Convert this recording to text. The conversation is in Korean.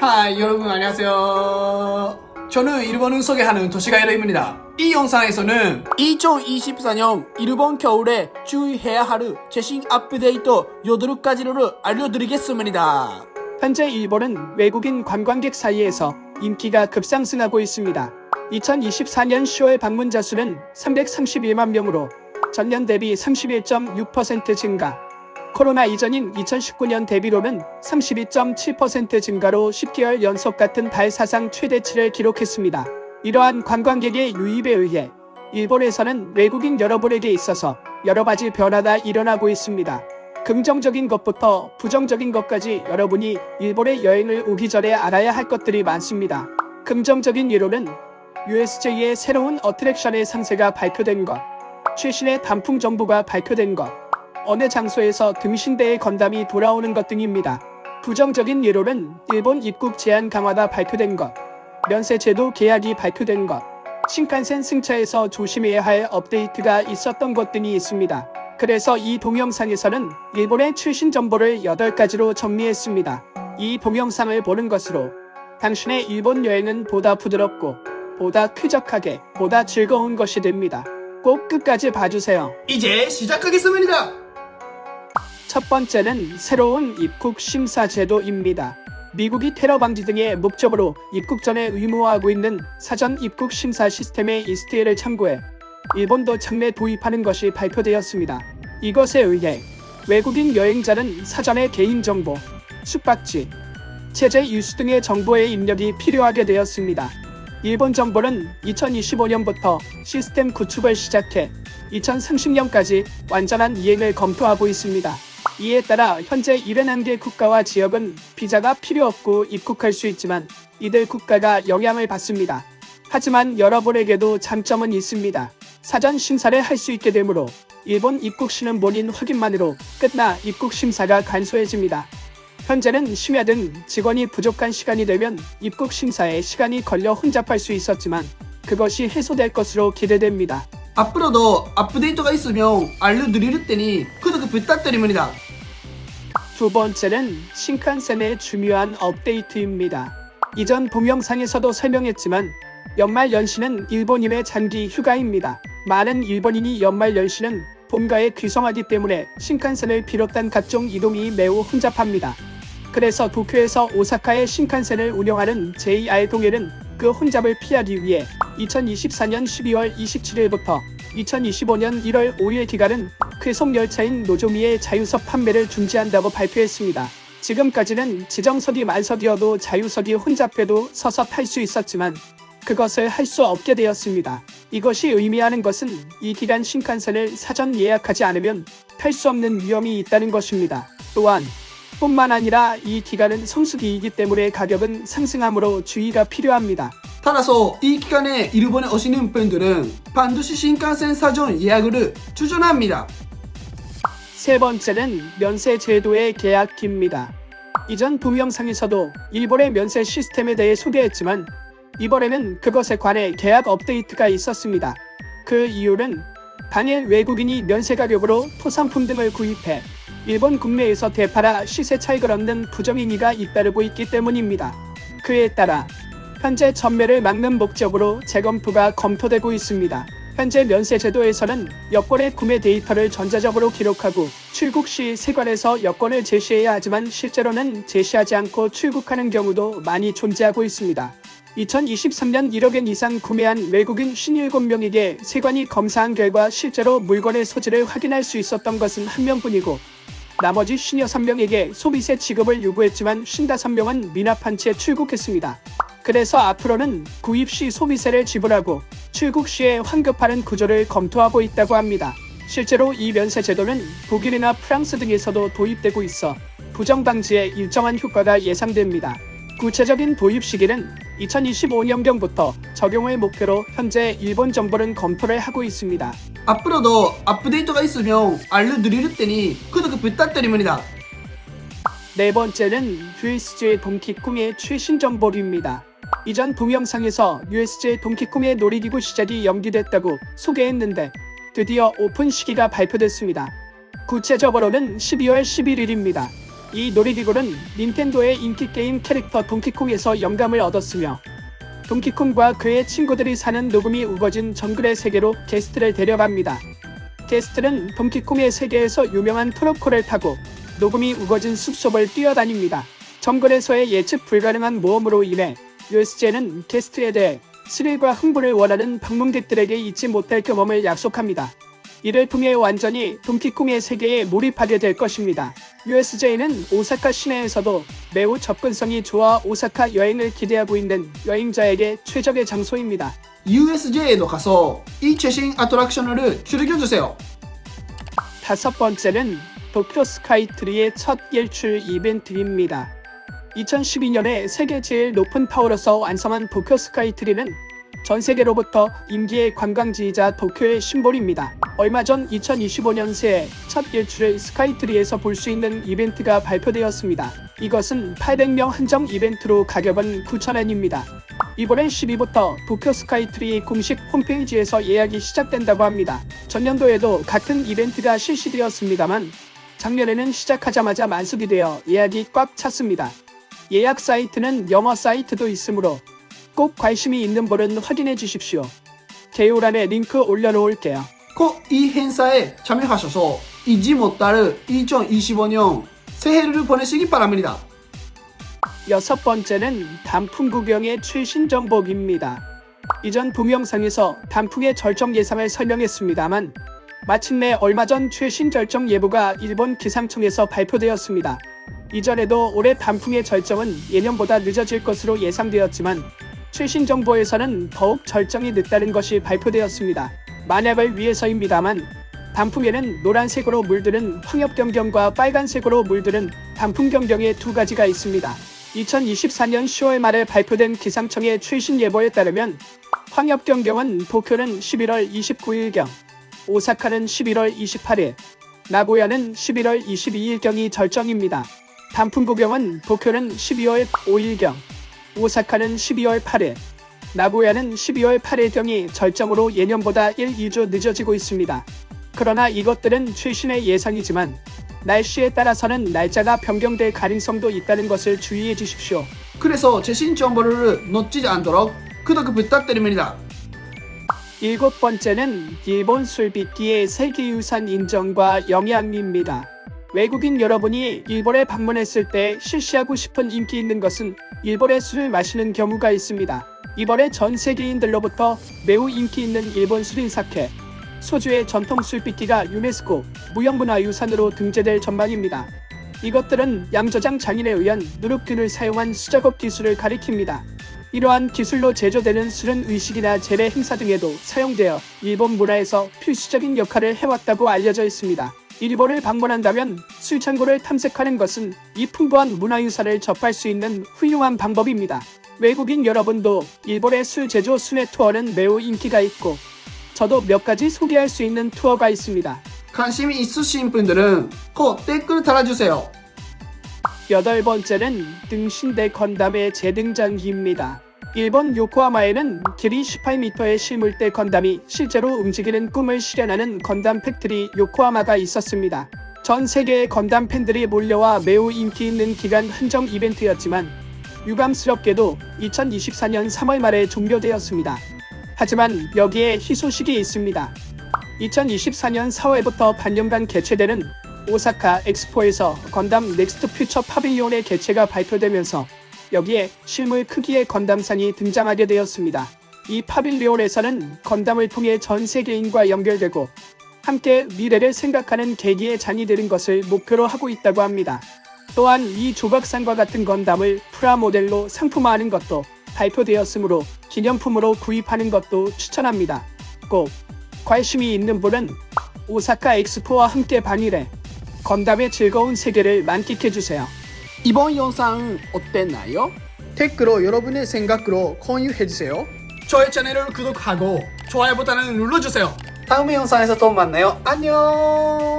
하이 여러분 안녕하세요. 저는 일본을 소개하는 도시가이로입니다. 이 영상에서는 2024년 일본 겨울에 주의해야 할 최신 업데이트 8가지를 알려드리겠습니다. 현재 일본은 외국인 관광객 사이에서 인기가 급상승하고 있습니다. 2024년 10월 방문자 수는 331만 명으로 전년 대비 31.6% 증가, 코로나 이전인 2019년 대비로는 32.7% 증가로 10개월 연속 같은 달 사상 최대치를 기록했습니다. 이러한 관광객의 유입에 의해 일본에서는 외국인 여러분에게 있어서 여러가지 변화가 일어나고 있습니다. 긍정적인 것부터 부정적인 것까지 여러분이 일본에 여행을 오기 전에 알아야 할 것들이 많습니다. 긍정적인 예로는 USJ의 새로운 어트랙션의 상세가 발표된 것, 최신의 단풍 정보가 발표된 것, 어느 장소에서 등신대의 건담이 돌아오는 것 등입니다. 부정적인 예로는 일본 입국 제한 강화가 발표된 것, 면세 제도 계약이 발표된 것, 신칸센 승차에서 조심해야 할 업데이트가 있었던 것 등이 있습니다. 그래서 이 동영상에서는 일본의 최신 정보를 8가지로 정리했습니다. 이 동영상을 보는 것으로 당신의 일본 여행은 보다 부드럽고 보다 쾌적하게 보다 즐거운 것이 됩니다. 꼭 끝까지 봐주세요. 이제 시작하겠습니다. 첫 번째는 새로운 입국 심사 제도입니다. 미국이 테러 방지 등의 목적으로 입국 전에 의무화하고 있는 사전 입국 심사 시스템의 이스트를 참고해 일본도 장래 도입하는 것이 발표되었습니다. 이것에 의해 외국인 여행자는 사전에 개인정보, 숙박지, 체제 일수 등의 정보의 입력이 필요하게 되었습니다. 일본 정부는 2025년부터 시스템 구축을 시작해 2030년까지 완전한 이행을 검토하고 있습니다. 이에 따라 현재 71개 국가와 지역은 비자가 필요 없고 입국할 수 있지만 이들 국가가 영향을 받습니다. 하지만 여러분에게도 장점은 있습니다. 사전 심사를 할 수 있게 되므로 일본 입국 시는 본인 확인만으로 끝나 입국 심사가 간소해집니다. 현재는 심야 등 직원이 부족한 시간이 되면 입국 심사에 시간이 걸려 혼잡할 수 있었지만 그것이 해소될 것으로 기대됩니다. 앞으로도 업데이트가 있으면 알려드릴 테니 구독 부탁드립니다. 두 번째는 신칸센의 중요한 업데이트입니다. 이전 동영상에서도 설명했지만 연말 연시는 일본인의 장기 휴가입니다. 많은 일본인이 연말 연시는 본가에 귀성하기 때문에 신칸센을 비롯한 각종 이동이 매우 혼잡합니다. 그래서 도쿄에서 오사카의 신칸센을 운영하는 JR 동해는 그 혼잡을 피하기 위해 2024년 12월 27일부터 2025년 1월 5일 기간은 쾌속 열차인 노조미의 자유석 판매를 중지한다고 발표했습니다. 지금까지는 지정석이 만석이어도 자유석이 혼잡해도 서서 탈 수 있었지만 그것을 할 수 없게 되었습니다. 이것이 의미하는 것은 이 기간 신칸센을 사전 예약하지 않으면 탈 수 없는 위험이 있다는 것입니다. 또한 뿐만 아니라 이 기간은 성수기이기 때문에 가격은 상승하므로 주의가 필요합니다. 따라서 이 기간에 일본에 오시는 분들은 반드시 신칸센 사전 예약을 추천합니다. 세 번째는 면세 제도의 계약기입니다. 이전 동영상에서도 일본의 면세 시스템에 대해 소개했지만 이번에는 그것에 관해 계약 업데이트가 있었습니다. 그 이유는 당일 외국인이 면세 가격으로 토상품 등을 구입해 일본 국내에서 되팔아 시세 차익을 얻는 부정행위가 잇따르고 있기 때문입니다. 그에 따라 현재 전매를 막는 목적으로 재검토가 검토되고 있습니다. 현재 면세 제도에서는 여권의 구매 데이터를 전자적으로 기록하고 출국 시 세관에서 여권을 제시해야 하지만 실제로는 제시하지 않고 출국하는 경우도 많이 존재하고 있습니다. 2023년 1억 엔 이상 구매한 외국인 57명에게 세관이 검사한 결과 실제로 물건의 소지를 확인할 수 있었던 것은 1명뿐이고 나머지 56명에게 소비세 지급을 요구했지만 55명은 미납한 채 출국했습니다. 그래서 앞으로는 구입 시 소비세를 지불하고 출국 시에 환급하는 구조를 검토하고 있다고 합니다. 실제로 이 면세 제도는 독일이나 프랑스 등에서도 도입되고 있어 부정 방지에 일정한 효과가 예상됩니다. 구체적인 도입 시기는 2025년경부터 적용을 목표로 현재 일본 정부는 검토를 하고 있습니다. 앞으로도 업데이트가 있으면 알려드릴 테니 구독 부탁드립니다. 네 번째는 USJ 동키콩의 최신 정보입니다. 이전 동영상에서 USJ 동키콩의 놀이기구 시작이 연기됐다고 소개했는데 드디어 오픈 시기가 발표됐습니다. 구체적으로는 12월 11일입니다. 이 놀이기구는 닌텐도의 인기 게임 캐릭터 동키콩에서 영감을 얻었으며 동키콩과 그의 친구들이 사는 녹음이 우거진 정글의 세계로 게스트를 데려갑니다. 게스트는 동키콩의 세계에서 유명한 트로코를 타고 녹음이 우거진 숲속을 뛰어다닙니다. 정글에서의 예측 불가능한 모험으로 인해 USJ는 게스트에 대해 스릴과 흥분을 원하는 방문객들에게 잊지 못할 경험을 약속합니다. 이를 통해 완전히 동키콩의 세계에 몰입하게 될 것입니다. USJ는 오사카 시내에서도 매우 접근성이 좋아 오사카 여행을 기대하고 있는 여행자에게 최적의 장소입니다. USJ에 가서 이 최신 아트랙션을 즐겨주세요. 다섯 번째는 도쿄 스카이트리의 첫 일출 이벤트입니다. 2012년에 세계 제일 높은 타워로서 완성한 도쿄 스카이트리는 전 세계로부터 인기의 관광지이자 도쿄의 심볼입니다. 얼마 전 2025년 새해 첫 일출을 스카이트리에서 볼 수 있는 이벤트가 발표되었습니다. 이것은 800명 한정 이벤트로 가격은 9,000엔입니다. 이번엔 10위부터 도쿄 스카이트리 공식 홈페이지에서 예약이 시작된다고 합니다. 전년도에도 같은 이벤트가 실시되었습니다만 작년에는 시작하자마자 만숙이 되어 예약이 꽉 찼습니다. 예약 사이트는 영어 사이트도 있으므로 꼭 관심이 있는 분은 확인해 주십시오. 개요란에 링크 올려놓을게요. 꼭 이 행사에 참여하셔서 잊지 못할 2025년 새해를 보내시기 바랍니다. 여섯 번째는 단풍 구경의 최신 정보입니다. 이전 동영상에서 단풍의 절정 예상을 설명했습니다만 마침내 얼마 전 최신 절정 예보가 일본 기상청에서 발표되었습니다. 이전에도 올해 단풍의 절정은 예년보다 늦어질 것으로 예상되었지만 최신 정보에서는 더욱 절정이 늦다는 것이 발표되었습니다. 만약을 위해서입니다만 단풍에는 노란색으로 물드는 황엽경경과 빨간색으로 물드는 단풍경경의 두 가지가 있습니다. 2024년 10월 말에 발표된 기상청의 최신 예보에 따르면 황엽경경은 도쿄는 11월 29일경, 오사카는 11월 28일, 나고야는 11월 22일경이 절정입니다. 단풍 구경은 도쿄는 12월 5일경, 오사카는 12월 8일, 나고야는 12월 8일경이 절정으로 예년보다 1-2주 늦어지고 있습니다. 그러나 이것들은 최신의 예상이지만 날씨에 따라서는 날짜가 변경될 가능성도 있다는 것을 주의해 주십시오. 그래서 최신 정보를 놓치지 않도록 구독 부탁드립니다. 일곱 번째는 일본 술비기의 세계유산 인정과 영향입니다. 외국인 여러분이 일본에 방문했을 때 실시하고 싶은 인기 있는 것은 일본의 술을 마시는 경우가 있습니다. 이번에 전 세계인들로부터 매우 인기 있는 일본 술인 사케, 소주의 전통 술비기가 유네스코 무형문화유산으로 등재될 전망입니다. 이것들은 양저장 장인에 의한 누룩균을 사용한 수작업 기술을 가리킵니다. 이러한 기술로 제조되는 술은 의식이나 재래 행사 등에도 사용되어 일본 문화에서 필수적인 역할을 해왔다고 알려져 있습니다. 일본을 방문한다면 술창고를 탐색하는 것은 이 풍부한 문화유산을 접할 수 있는 훌륭한 방법입니다. 외국인 여러분도 일본의 술 제조 순회 투어는 매우 인기가 있고 저도 몇 가지 소개할 수 있는 투어가 있습니다. 관심이 있으신 분들은 꼭 댓글 달아주세요. 여덟 번째는 등신대 건담의 재등장입니다. 일본 요코하마에는 길이 18m의 실물대 건담이 실제로 움직이는 꿈을 실현하는 건담 팩트리 요코하마가 있었습니다. 전 세계의 건담 팬들이 몰려와 매우 인기 있는 기간 한정 이벤트였지만 유감스럽게도 2024년 3월 말에 종료되었습니다. 하지만 여기에 희소식이 있습니다. 2024년 4월부터 반년간 개최되는 오사카 엑스포에서 건담 넥스트 퓨처 파빌리온의 개최가 발표되면서 여기에 실물 크기의 건담상이 등장하게 되었습니다. 이 파빌리온에서는 건담을 통해 전 세계인과 연결되고 함께 미래를 생각하는 계기의 장이 되는 것을 목표로 하고 있다고 합니다. 또한 이 조각상과 같은 건담을 프라모델로 상품화하는 것도 발표되었으므로 기념품으로 구입하는 것도 추천합니다. 꼭 관심이 있는 분은 오사카 엑스포와 함께 방일해 건담의 즐거운 세계를 만끽해주세요. 이번 영상은 어땠나요? 댓글로 여러분의 생각으로 공유해주세요. 저의 채널을 구독하고 좋아요 버튼을 눌러주세요. 다음 영상에서 또 만나요. 안녕.